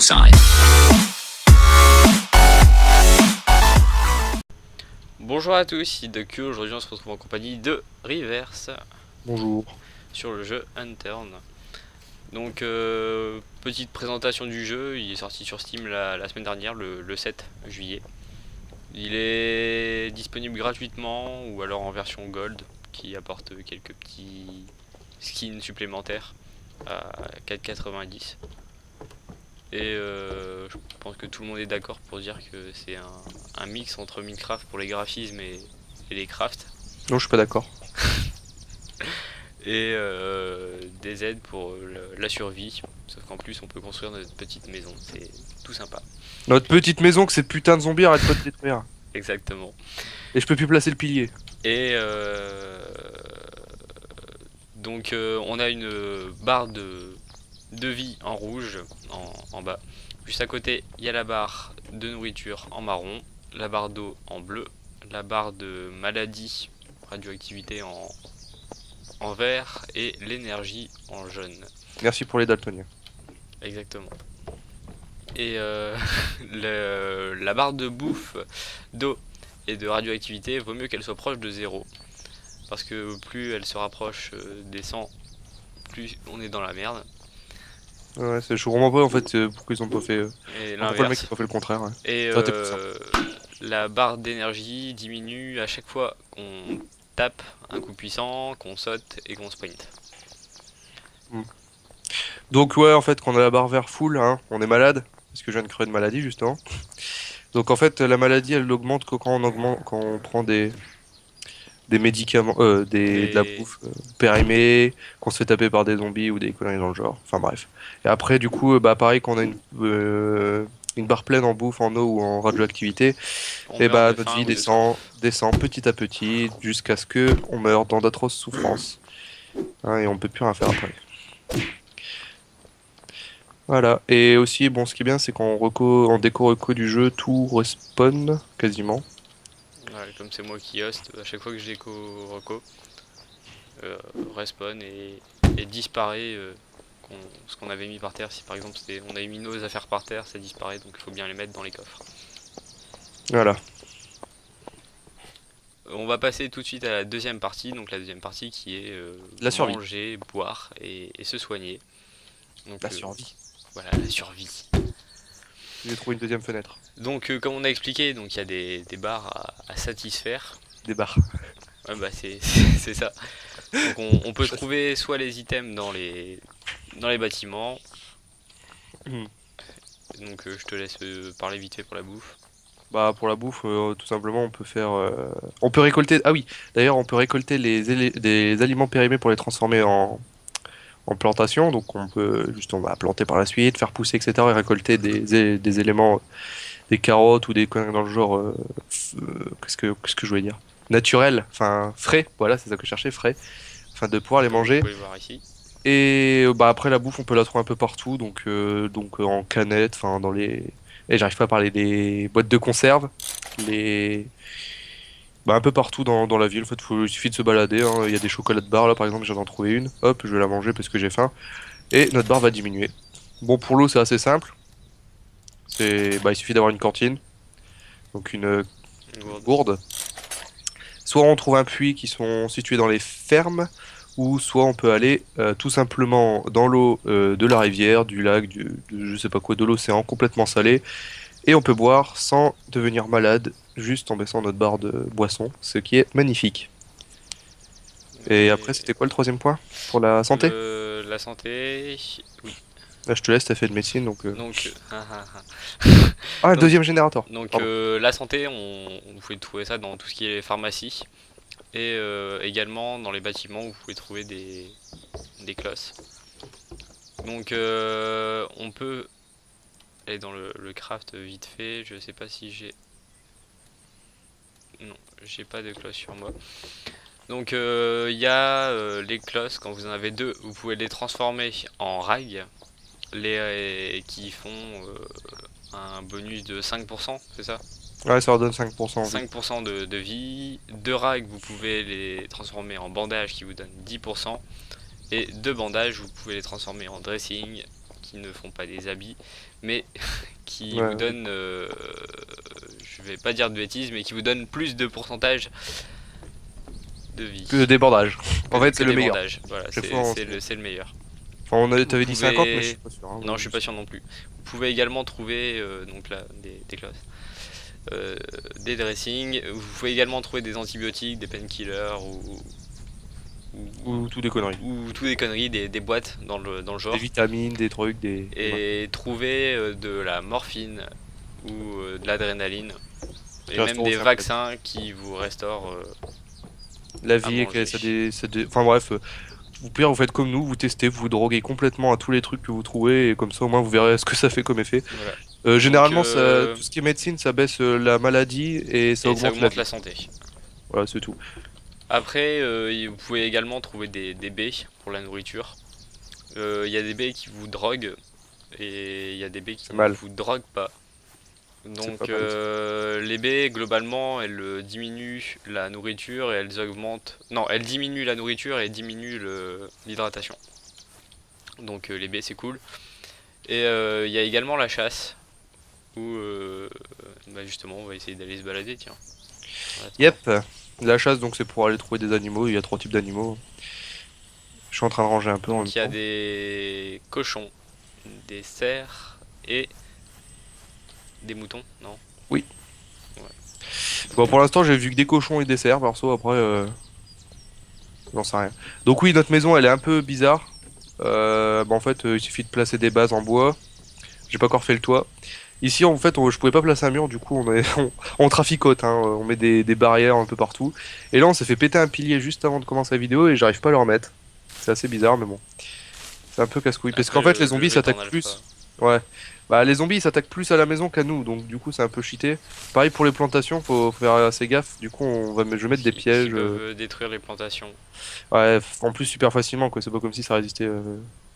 side. Bonjour à tous, ici Doku. Aujourd'hui on se retrouve en compagnie de Reverse Bonjour. sur le jeu Unturned. Donc petite présentation du jeu, il est sorti sur Steam la semaine dernière, le 7 juillet. Il est disponible gratuitement ou alors en version Gold qui apporte quelques petits skins supplémentaires à 4,90. Et je pense que tout le monde est d'accord pour dire que c'est un mix entre Minecraft pour les graphismes et les crafts. Non, je suis pas d'accord. Et des aides pour la survie. Sauf qu'en plus on peut construire notre petite maison, c'est tout sympa. Notre petite maison que ces putains de zombies arrêtent pas de détruire. Exactement. Et je peux plus placer le pilier. Et donc on a une barre de vie en rouge en bas. Juste à côté il y a la barre de nourriture en marron, la barre d'eau en bleu, la barre de maladie, radioactivité en vert et l'énergie en jaune. Merci pour les daltoniens. Exactement. Et la barre de bouffe, d'eau et de radioactivité, vaut mieux qu'elle soit proche de 0. Parce que plus elle se rapproche des 100, plus on est dans la merde. Ouais, je comprends pas en fait pourquoi ils ont pas fait. Et Pourquoi le mec l'inverse. a pas fait le contraire. Ouais. Et Ça aurait été plus simple. la barre d'énergie diminue à chaque fois qu'on tape un coup puissant, qu'on saute et qu'on sprint. Donc ouais, en fait, quand on a la barre vert full, hein, on est malade. Parce que je viens de créer une maladie justement. Donc en fait, la maladie, elle augmente que quand on prend des médicaments, de la bouffe périmée, qu'on se fait taper par des zombies ou des conneries dans le genre. Enfin bref. Et après, du coup, bah pareil, qu'on a une barre pleine en bouffe, en eau ou en radioactivité, et meurt bah de notre faim vie ou de soif. descend petit à petit jusqu'à ce que on meure dans d'atroces souffrances. Hein, et on peut plus rien faire après. Voilà. Et aussi, bon, ce qui est bien, c'est en déco reco du jeu, tout respawn quasiment. Ouais, comme c'est moi qui host, à chaque fois que je déco reco, respawn et disparaît ce qu'on avait mis par terre. Si par exemple on avait mis nos affaires par terre, ça disparaît, donc il faut bien les mettre dans les coffres. Voilà. On va passer tout de suite à la deuxième partie, donc la deuxième partie qui est La survie. manger, boire et se soigner. Donc, La survie. Voilà, la survie. J'ai trouvé une deuxième fenêtre. Donc comme on a expliqué, donc il y a des barres à satisfaire. Des barres. Ouais, bah c'est ça. Donc on peut trouver soit les items dans les bâtiments. Donc je te laisse parler vite fait pour la bouffe. Bah pour la bouffe, tout simplement, on peut faire. On peut récolter. Ah oui. D'ailleurs, on peut récolter des aliments périmés pour les transformer en plantation. Donc on peut juste on va planter par la suite, faire pousser, etc. Et récolter des éléments, des carottes ou des conneries dans le genre. Qu'est-ce que je voulais dire? Naturel, enfin frais. Voilà, c'est ça que je cherchais, frais. Afin de pouvoir les Comme manger. vous pouvez voir ici. Et bah après la bouffe, on peut la trouver un peu partout. Donc en canette, enfin dans les. Et j'arrive pas à parler des boîtes de conserve, les bah, un peu partout dans la ville. En fait, il suffit de se balader, hein. Il y a des chocolats de bar là, par exemple, j'en ai trouvé une. Hop, je vais la manger parce que j'ai faim. Et notre barre va diminuer. Bon, pour l'eau, c'est assez simple. Il suffit d'avoir une cantine, donc une Une gourde. gourde. Soit on trouve un puits qui sont situés dans les fermes, ou soit on peut aller tout simplement dans l'eau de la rivière, du lac, je sais pas quoi, de l'océan complètement salé. Et on peut boire sans devenir malade, juste en baissant notre barre de boisson, ce qui est magnifique. Et après, c'était quoi le troisième point? Pour la santé? La santé. Oui. Là, je te laisse, t'as fait de médecine, donc... Donc, Ah, un donc- deuxième générateur. donc Pardon. la santé, vous pouvez trouver ça dans tout ce qui est pharmacie. Et également dans les bâtiments, vous pouvez trouver des closses. Donc on peut aller dans le craft vite fait. Je sais pas si j'ai... Non, j'ai pas de cloche sur moi. Donc il y a les closses, quand vous en avez deux, vous pouvez les transformer en rags. Qui font un bonus de 5%, c'est ça? Ouais, ça leur donne 5%. 5% de vie. 2 rags, vous pouvez les transformer en bandages qui vous donnent 10%. Et 2 bandages, vous pouvez les transformer en dressing qui ne font pas des habits, mais qui Ouais, vous donnent, je vais pas dire de bêtises, mais qui vous donnent plus de pourcentage de vie. que des bandages. En fait, c'est Que le des meilleur. bandages. Voilà, Chaque fois, on- c'est le meilleur. Enfin, Vous t'avais dit 50, mais je pouvez. suis pas sûr. Hein, Non, je suis pas sûr non plus. Vous pouvez également trouver donc là des classes. Des dressings. Vous pouvez également trouver des antibiotiques, des painkillers Ou tout des conneries. ou tout des conneries, des boîtes dans le genre. Des vitamines, des trucs, des. Et trouver de la morphine ou de l'adrénaline. Et Qui même restaurent des aussi un peu. vaccins qui vous restaurent. La à vie, et que manger. Enfin bref, vous pire, vous faites comme nous, vous testez, vous vous droguez complètement à tous les trucs que vous trouvez, et comme ça au moins vous verrez ce que ça fait comme effet. Voilà. Généralement, Donc, tout ce qui est médecine, ça baisse la maladie et ça et ça augmente la augmente vie. la santé. Voilà, c'est tout. Après, vous pouvez également trouver des baies pour la nourriture. Il y a des baies qui vous droguent et il y a des baies qui C'est ne mal. vous droguent pas. C'est Donc pas mal. les baies, globalement, elles diminuent la nourriture et elles augmentent... Non, elles diminuent la nourriture et diminuent l'hydratation. Donc les baies, c'est cool. Et il y a également la chasse, où bah, justement, on va essayer d'aller se balader, tiens. Attends. Yep. La chasse, donc c'est pour aller trouver des animaux. Il y a 3 types d'animaux. Je suis en train de ranger un peu en même Donc il y a temps. des cochons, des cerfs et des moutons, non? Oui. Ouais. Bon, pour l'instant, j'ai vu que des cochons et des cerfs, perso. Après, j'en sais rien. Donc oui, notre maison, elle est un peu bizarre. Bah, en fait, il suffit de placer des bases en bois. J'ai pas encore fait le toit. Ici, en fait, je pouvais pas placer un mur, du coup, on traficote, hein, on met des barrières un peu partout. Et là, on s'est fait péter un pilier juste avant de commencer la vidéo et j'arrive pas à le remettre. C'est assez bizarre, mais bon. C'est un peu casse-couille. Parce Après qu'en fait, les le zombies jeu t'en s'attaquent enlève pas. plus. Ouais. Bah, les zombies, ils s'attaquent plus à la maison qu'à nous, donc du coup, c'est un peu cheaté. Pareil pour les plantations, faut faire assez gaffe. Du coup, je vais mettre des Qui pièges. peuvent détruire les plantations. Ouais, en plus, super facilement, quoi. C'est pas comme si ça résistait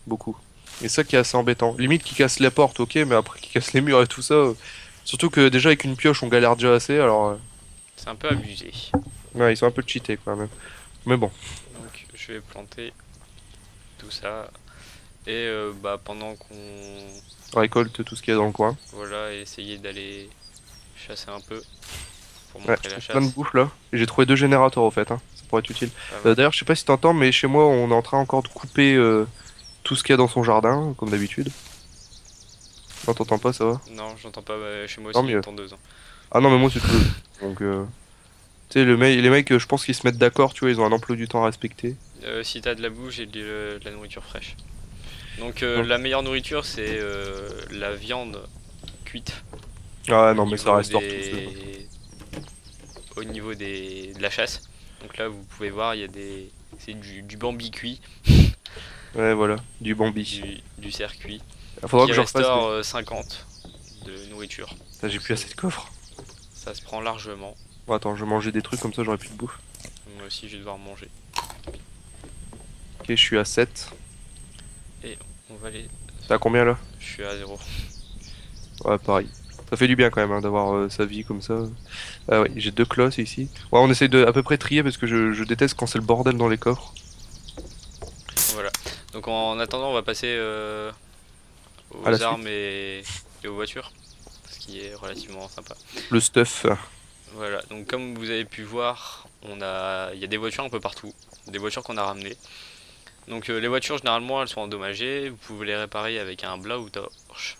beaucoup. Et ça qui est assez embêtant. Limite, qui casse les portes, ok, mais après, qui casse les murs et tout ça. Surtout que déjà, avec une pioche, on galère déjà assez, alors. C'est un peu abusé. Ouais, ils sont un peu cheatés quand même. Mais bon, Donc je vais planter tout ça. Et bah, pendant qu'on... on récolte tout ce qu'il y a dans le coin. Voilà, essayer d'aller chasser un peu pour Ouais, montrer la plein de chasse. bouffe là. Et j'ai trouvé 2 générateurs au fait, hein. Ça pourrait être utile. Pas mal. D'ailleurs, je sais pas si t'entends, mais chez moi, on est en train encore de couper tout ce qu'il y a dans son jardin, comme d'habitude. Non, t'entends pas, ça va? Non, j'entends pas, bah, chez moi Tant aussi il y a une mieux. tondeuse, hein. Ah non, mais moi, c'est tout. Donc, tu sais, les mecs, je pense qu'ils se mettent d'accord, tu vois, ils ont un emploi du temps à respecter. Si t'as de la bouffe et de la nourriture fraîche. Donc Donc, la meilleure nourriture c'est la viande cuite ah au non, mais ça niveau restaure tout ça. de la chasse. Donc là vous pouvez voir il y a c'est du bambi cuit, Ouais, voilà, du Bambi. du cerf cuit Il faudra qui que je refasse restaure 50 de nourriture. Putain, j'ai plus assez de coffres. Ça se prend largement. Bon, attends, je vais manger des trucs comme ça, j'aurai plus de bouffe. Moi aussi je vais devoir manger. Ok, je suis à 7. Et on va aller. T'es à combien là? Je suis à 0. Ouais, pareil. Ça fait du bien quand même hein, d'avoir sa vie comme ça. Ah ouais, j'ai 2 closses ici. Ouais, on essaye de à peu près trier parce que je déteste quand c'est le bordel dans les coffres. Voilà. Donc en attendant on va passer À la aux armes suite. et aux voitures. Ce qui est relativement sympa. Le stuff. Voilà, donc comme vous avez pu voir, il y a des voitures un peu partout, des voitures qu'on a ramenées. Donc les voitures généralement elles sont endommagées, vous pouvez les réparer avec un Blautorch.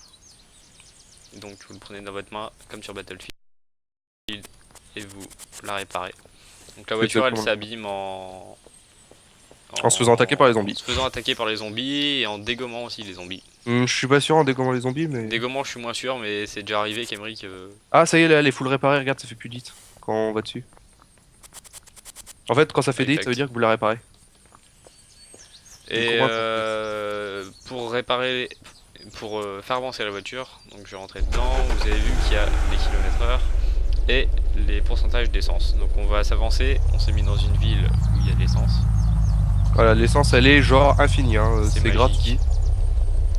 Donc vous le prenez dans votre main comme sur Battlefield et vous la réparez. Donc la voiture elle Exactement. s'abîme En se faisant attaquer par les en zombies. se faisant attaquer par les zombies et en dégommant aussi les zombies. Je suis pas sûr en dégommant les zombies, mais. Dégommant je suis moins sûr mais c'est déjà arrivé qu'Emeric Ah, ça y est, là, les full réparer, regarde, ça fait plus dit quand on va dessus. En fait, quand ça fait dit, ça veut exact. dire que vous la réparez. Et comprends. pour réparer, pour faire avancer la voiture, donc je vais rentrer dedans, vous avez vu qu'il y a les kilomètres/heure et les pourcentages d'essence. Donc on va s'avancer, on s'est mis dans une ville où il y a de l'essence, Voilà, l'essence, elle est genre infinie, hein, c'est c'est gratuit. magique,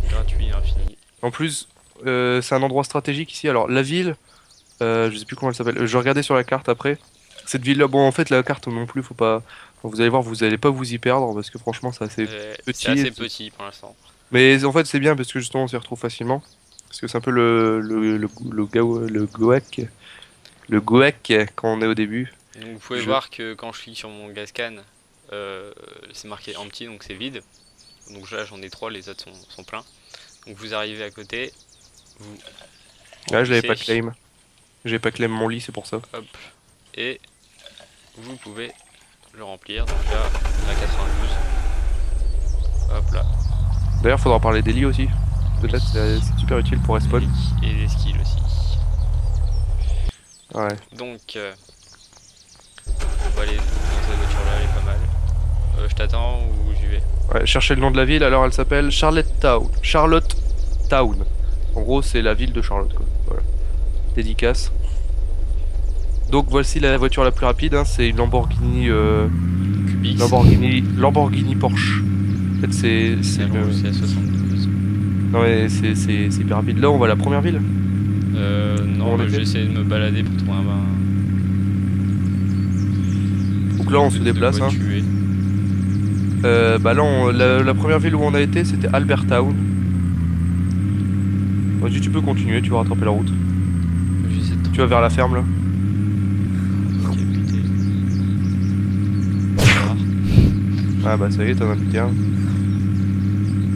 gratuit, infini. En plus, c'est un endroit stratégique ici. Alors, la ville, je sais plus comment elle s'appelle. Je regardais sur la carte après. Cette ville-là, bon, en fait, la carte non plus, faut pas. Vous allez voir, vous allez pas vous y perdre parce que franchement, c'est assez C'est petit. assez petit pour l'instant. Mais en fait, c'est bien parce que justement, on s'y retrouve facilement. Parce que c'est un peu le goek quand on est au début Donc vous du pouvez jeu. voir que quand je clique sur mon gas can, c'est marqué empty, donc c'est vide. Donc là j'en ai 3, les autres sont pleins. Donc vous arrivez à côté, vous Là, je l'avais remplissez, pas claim. J'ai pas claim mon lit, c'est pour ça. hop, et vous pouvez le remplir. Donc là on a 92, hop là, D'ailleurs, faudra parler des lits aussi. oui. Peut-être, c'est super utile pour respawn. Et les skills aussi. Ouais. Donc on va aller dans cette voiture là, elle est pas mal. Je t'attends ou j'y vais? Ouais, cherchez le nom de la ville, alors elle s'appelle Charlottetown. Charlottetown. En gros, c'est la ville de Charlotte, quoi. Voilà. Dédicace. Donc voici la voiture la plus rapide, hein, c'est une Lamborghini, Cubix, Lamborghini Porsche. En fait, c'est allons une... aussi à 72. Non mais c'est hyper rapide. Là, on va à la première ville. Où Non, on bah, était. j'essaie de me balader pour trouver Donc là, on se de déplace. quoi Hein. tuer. Bah là, la première ville où on a été, c'était Albertown. Vas-y, tu peux continuer, tu vas rattraper la route. J'essaie de Tu vas vers la ferme là. Ok, buté. Rare. Ah bah ça y est, t'en as buté un.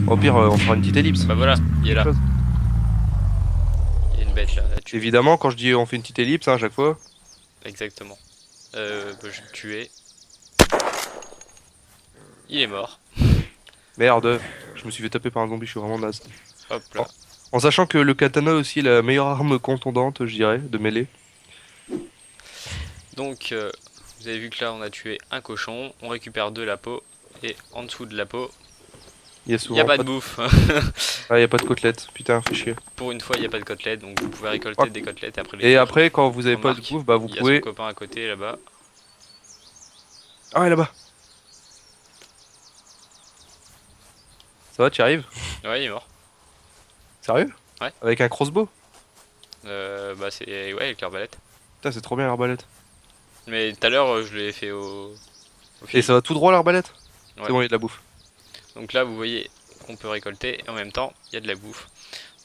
Au pire, on fera une petite ellipse. Bah voilà, il est là. Chose. Il y a une bête là à tuer. Évidemment, quand je dis on fait une petite ellipse, hein, à chaque fois. Exactement. Bah, je vais le tuer. Il est mort. Merde, je me suis fait taper par un zombie, je suis vraiment naze. Hop En, là. en sachant que le katana aussi est la meilleure arme contondante, je dirais, de mêlée. Donc, vous avez vu que là on a tué un cochon. On récupère de la peau. Et en dessous de la peau, Il y a il n'y a souvent pas pas de bouffe. Ah, il y a pas de côtelettes, putain, fait chier. Pour une fois, il n'y a pas de côtelettes. Donc vous pouvez Ah. récolter des côtelettes et après les Et faire. après, quand vous avez pas de Remarque, bouffe, bah vous il y a son pouvez. copain à côté là-bas. Ah ouais, là-bas. Ça va, tu y arrives? Ouais, il est mort. Sérieux? Ouais. Avec un crossbow? Bah c'est... Ouais, avec l'arbalète. Putain, c'est trop bien l'arbalète. Mais tout à l'heure, je l'ai fait au Et fil. ça va tout droit l'arbalète? Ouais. C'est bon, il y a de la bouffe. Donc là, vous voyez qu'on peut récolter et en même temps, il y a de la bouffe.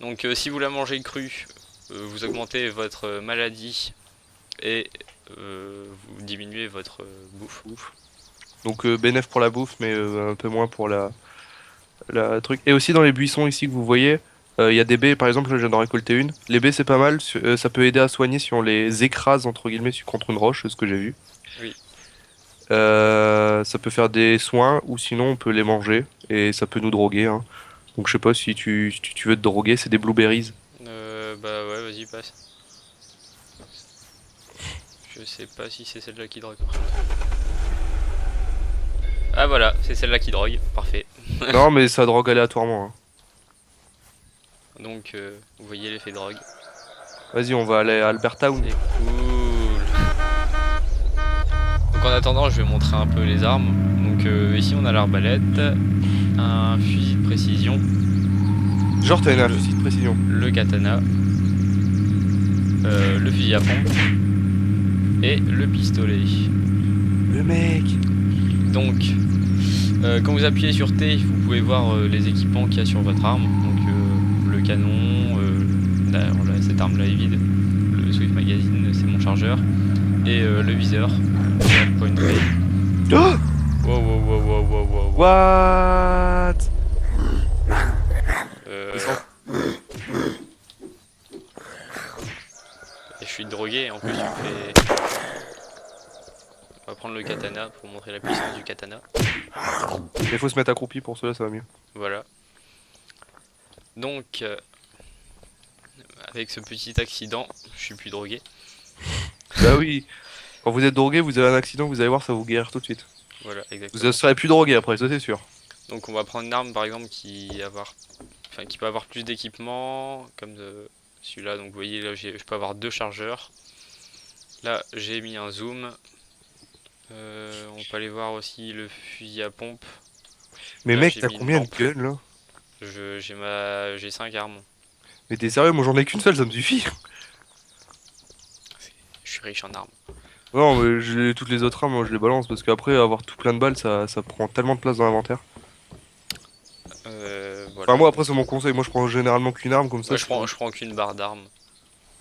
Donc si vous la mangez crue, vous augmentez votre maladie et vous diminuez votre bouffe. Donc bénéf pour la bouffe, mais un peu moins pour la truc. Et aussi dans les buissons ici que vous voyez, il y a des baies, par exemple, là, je viens d'en récolter une. Les baies c'est pas mal, ça peut aider à soigner si on les écrase entre guillemets contre une roche, c'est ce que j'ai vu. Oui. Ça peut faire des soins ou sinon on peut les manger et ça peut nous droguer. Hein. Donc je sais pas si tu veux te droguer, c'est des blueberries. Bah ouais, vas-y, passe. Je sais pas si c'est celle-là qui drogue. Ah voilà, c'est celle-là qui drogue, parfait. Non mais ça drogue aléatoirement. Hein. Donc vous voyez l'effet drogue. Vas-y, on va aller à Albertown. C'est cool. Donc en attendant, je vais montrer un peu les armes. Donc ici on a l'arbalète, un fusil de précision, Genre t'as un fusil de précision. le katana, le fusil à pompe et le pistolet. Le mec. Donc quand vous appuyez sur T, vous pouvez voir les équipements qu'il y a sur votre arme. Donc le canon, d'ailleurs là, cette arme là est vide, le Swift Magazine c'est mon chargeur, et le viseur, le point grey. Oh Wow, wow, wow, wow, wow, wow. What? Et je suis drogué, en plus tu me fais... On va prendre le katana pour montrer la puissance du katana. Il faut se mettre accroupi pour cela, ça va mieux. Voilà. Donc, avec ce petit accident, je suis plus drogué. Bah oui. Quand vous êtes drogué, vous avez un accident, vous allez voir, ça va vous guérir tout de suite. Voilà, Vous exactement. ne serez plus drogué après, ça c'est sûr. Donc on va prendre une arme par exemple qui peut avoir plus d'équipement, comme celui-là. Donc vous voyez là, je peux avoir 2 chargeurs. Là j'ai mis un zoom. On peut aller voir aussi le fusil à pompe. Mais Là, mec, j'ai t'as mis une combien de lampe. guns là? J'ai 5 armes. Mais t'es sérieux, moi j'en ai qu'une seule, ça me suffit. Je suis riche en armes. Non, mais toutes les autres armes, moi je les balance parce qu'après avoir tout plein de balles, ça prend tellement de place dans l'inventaire. Voilà. Enfin, moi, après, c'est mon conseil. Moi, je prends généralement qu'une arme comme Moi ça. je prends qu'une barre d'armes.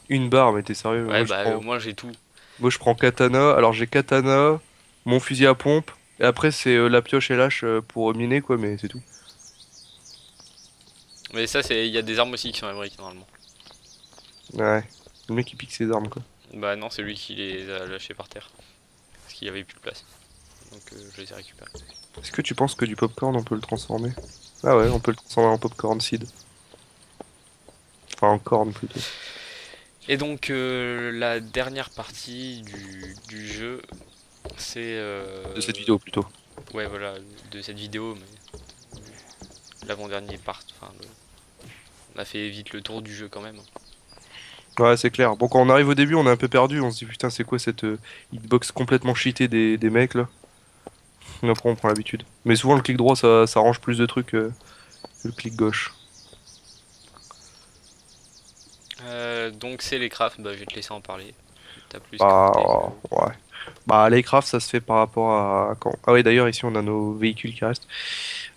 Une barre, mais t'es sérieux? Ouais, bah moi j'ai tout. Moi, je prends katana. Alors, j'ai katana, mon fusil à pompe. Et après, c'est la pioche et l'hache pour miner, quoi, mais c'est tout. Mais ça, il y a des armes aussi qui sont américaines normalement. Ouais. Le mec, il pique ses armes, quoi. Bah non, c'est lui qui les a lâchés par terre. Parce qu'il y avait plus de place. Donc je les ai récupérés. Est-ce que tu penses que du popcorn, on peut le transformer? Ah ouais, on peut le transformer en popcorn seed. Enfin, en corn, plutôt. Et donc la dernière partie du jeu, c'est... De cette vidéo, plutôt. Ouais, voilà, de cette vidéo, mais l'avant-dernier part. Enfin, on a fait vite le tour du jeu quand même. Ouais, c'est clair. Bon, quand on arrive au début, on est un peu perdu. On se dit, putain, c'est quoi cette hitbox complètement cheatée des mecs, là? Et après, on prend l'habitude. Mais souvent, le clic droit, ça arrange plus de trucs que le clic gauche. Donc c'est les crafts, bah je vais te laisser en parler. T'as plus Ah, crafté ouais. Bah, les crafts, ça se fait par rapport à quand. Ah, oui, d'ailleurs, ici, on a nos véhicules qui restent.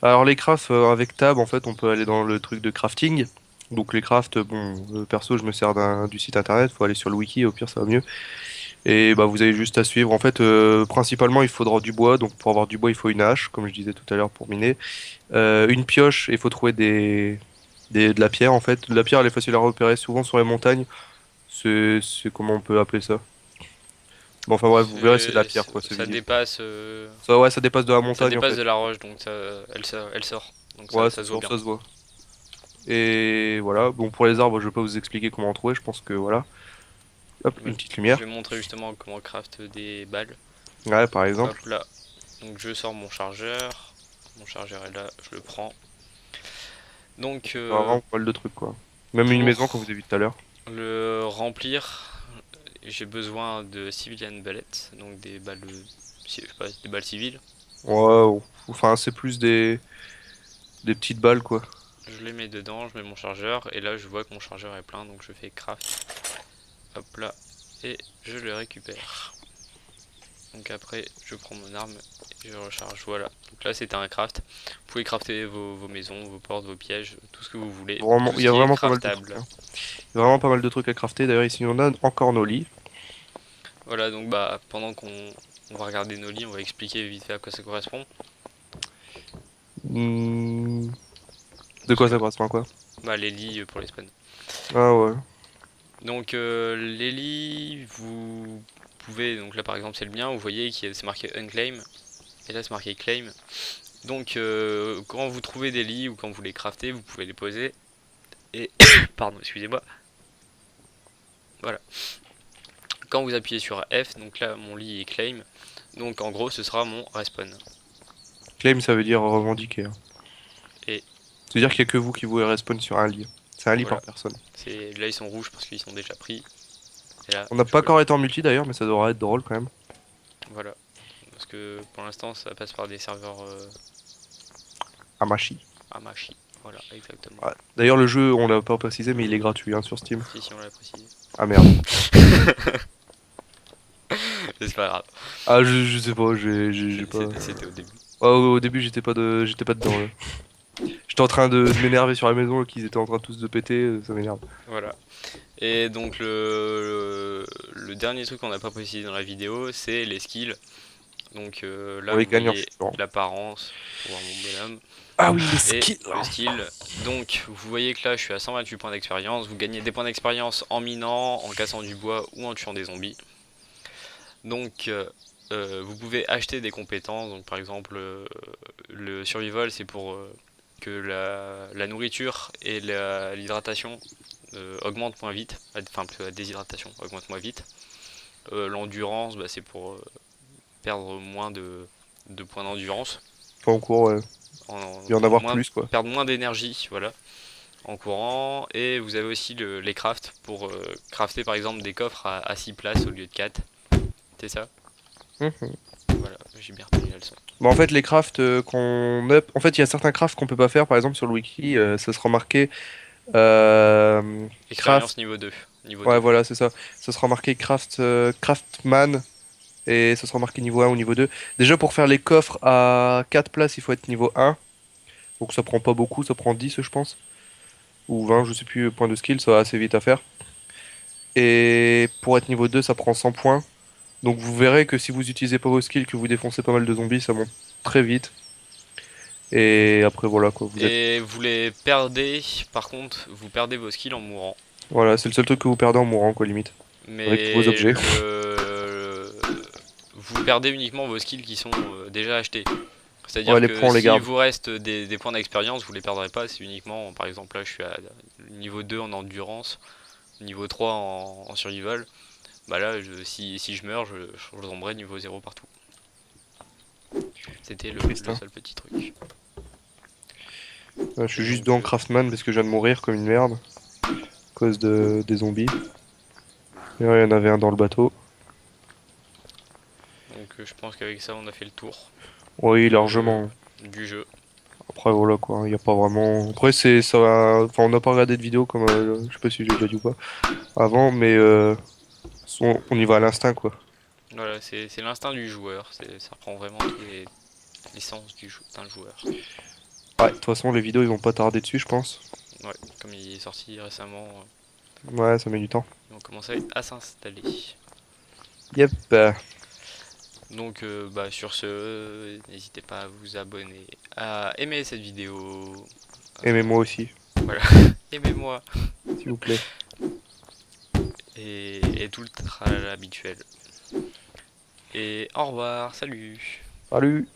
Alors, les crafts, avec Tab, en fait, on peut aller dans le truc de crafting. Donc, les crafts, bon, perso, je me sers du site internet. Faut aller sur le wiki, au pire, ça va mieux. Et bah, vous avez juste à suivre. En fait, principalement, il faudra du bois. Donc, pour avoir du bois, il faut une hache, comme je disais tout à l'heure, pour miner. Une pioche, il faut trouver de la pierre, en fait. La pierre, elle est facile à repérer, souvent sur les montagnes. C'est comment on peut appeler ça? Bon, enfin bref, vous verrez, c'est de la pierre, quoi, c'est ça visible. dépasse, Ça, ouais, ça dépasse de la ça montagne, en dépasse fait. de la roche, donc elle sort. Donc Ouais, ça ça se voit sort, bien. ça se voit. Et voilà, bon, pour les arbres, je vais pas vous expliquer comment en trouver, je pense que voilà. Hop, Bah, une petite je lumière. vais montrer justement comment craft des balles. Ouais, par exemple. Hop là. Donc je sors mon chargeur. Mon chargeur est là, je le prends. Donc Vraiment pas mal de trucs, quoi. Même une maison, comme pour vous avez vu tout à l'heure. le remplir, j'ai besoin de civilian bullets, donc des balles, je sais pas, des balles civiles. Ouais, enfin, c'est plus des petites balles, quoi. Je les mets dedans, je mets mon chargeur et là je vois que mon chargeur est plein, donc je fais craft. Hop là, et je le récupère. Donc après, je prends mon arme et je recharge. Voilà. Donc là, c'était un craft. Vous pouvez crafter vos maisons, vos portes, vos pièges, tout ce que vous voulez. Vraiment, Tout il ce y a qui est vraiment pas mal de trucs, craftable. hein. Il y a vraiment pas mal de trucs à crafter. D'ailleurs, ici, on a encore nos lits. Voilà, donc bah pendant qu'on va regarder nos lits, on va expliquer vite fait à quoi ça correspond. Hmm, de Parce quoi que ça correspond à quoi? bah les lits pour les spawns. Ah ouais. Donc les lits, vous pouvez, donc là par exemple c'est le mien, vous voyez que c'est marqué unclaim. Et là c'est marqué claim. Donc quand vous trouvez des lits ou quand vous les craftez, vous pouvez les poser. Et pardon, excusez-moi. Voilà. Quand vous appuyez sur F, donc là mon lit est claim. Donc en gros ce sera mon respawn. Claim, ça veut dire revendiquer, hein. Et C'est-à-dire qu'il y a que vous qui vous respawn sur un lit. C'est un lit voilà. par personne. Là ils sont rouges parce qu'ils sont déjà pris. Et là, On n'a je pas peux... encore été en multi d'ailleurs, mais ça devrait être drôle quand même. Voilà. Parce que pour l'instant ça passe par des serveurs Amashi. Amashi. Voilà, exactement. Ouais. D'ailleurs, le jeu, on l'a pas précisé, mais il est gratuit, hein, sur Steam. Si on l'a précisé. Ah merde. C'est pas grave. Ah, je sais pas, j'ai pas. C'était au début. Ouais, au début, j'étais pas dedans, là. J'étais en train de m'énerver sur la maison, qu'ils étaient en train tous de péter, ça m'énerve. Voilà. Et donc le dernier truc qu'on n'a pas précisé dans la vidéo, c'est les skills. Donc là On les vous gagne en voyez furant. l'apparence pour voir mon bonhomme. Ah oui, les Et skills. le skill. Donc vous voyez que là je suis à 128 points d'expérience. Vous gagnez des points d'expérience en minant, en cassant du bois ou en tuant des zombies. Donc vous pouvez acheter des compétences. Donc par exemple le survival c'est pour que la nourriture et l'hydratation augmentent moins vite. Enfin la déshydratation augmente moins vite. L'endurance bah, c'est pour perdre moins de points d'endurance. Pas en cours, ouais. Et en avoir plus, quoi. Perdre moins d'énergie, voilà, en courant. Et vous avez aussi les crafts pour crafter par exemple des coffres à 6 places au lieu de 4. C'est ça? Mhm. Voilà, j'ai bien retenu la leçon. Bon, en fait, les crafts qu'on up. En fait, il y a certains crafts qu'on peut pas faire, par exemple, sur le wiki, ça sera marqué. Expérience Craft. niveau 2. Niveau Ouais, 2. voilà, c'est ça. Ça sera marqué Craftman. Et ça sera marqué niveau 1 ou niveau 2. Déjà, pour faire les coffres à 4 places, il faut être niveau 1. Donc ça prend pas beaucoup, ça prend 10 je pense. Ou 20, je sais plus, points de skill, ça va assez vite à faire. Et pour être niveau 2, ça prend 100 points. Donc vous verrez que si vous utilisez pas vos skills, que vous défoncez pas mal de zombies, ça monte très vite. Et après voilà quoi, vous êtes... Et vous les perdez, par contre, vous perdez vos skills en mourant. Voilà, c'est le seul truc que vous perdez en mourant quoi limite. Avec tous vos Mais objets. vous perdez uniquement vos skills qui sont déjà achetés. Ouais, C'est-à-dire les que points on les s'il garde. vous reste des points d'expérience, vous les perdrez pas. C'est uniquement, par exemple, là je suis à niveau 2 en endurance, niveau 3 en survival. Bah là, si je meurs, je retomberai niveau 0 partout. C'était Triste, le hein. seul petit truc. Je suis Et juste donc, dans Craftman parce que je viens de mourir comme une merde. À cause des zombies. Et ouais, il y en avait un dans le bateau. je pense qu'avec ça, on a fait le tour Oui, de, largement. du jeu. Après voilà quoi, il n'y a pas vraiment. Après c'est ça va. Enfin on n'a pas regardé de vidéo comme je sais pas si j'ai déjà dit ou pas avant, mais on y va à l'instinct quoi. Voilà, c'est l'instinct du joueur. Ça reprend vraiment toutes les l'essence d'un joueur. Ouais, de toute façon les vidéos ils vont pas tarder dessus je pense. Ouais, comme il est sorti récemment, Ouais, ça met du temps. ils vont commencer à s'installer. Yep. Donc bah, sur ce, n'hésitez pas à vous abonner, à aimer cette vidéo. Aimez-moi aussi, Voilà, aimez-moi. s'il vous plaît. Et tout le tralala habituel. Et au revoir, salut. Salut!